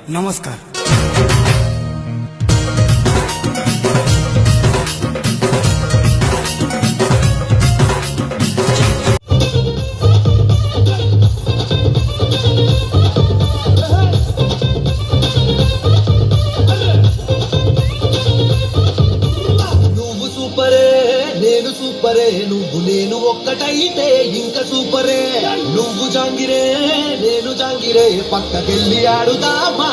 नमस्कार। నువ్వు సూపరే నేను సూపరే నువ్వు నేను ఒక్కటైతే ఇంకా సూపరే నువ్వు జాంగిరే నేను జాంగిరే పక్కకెళ్ళి ఆడుదామా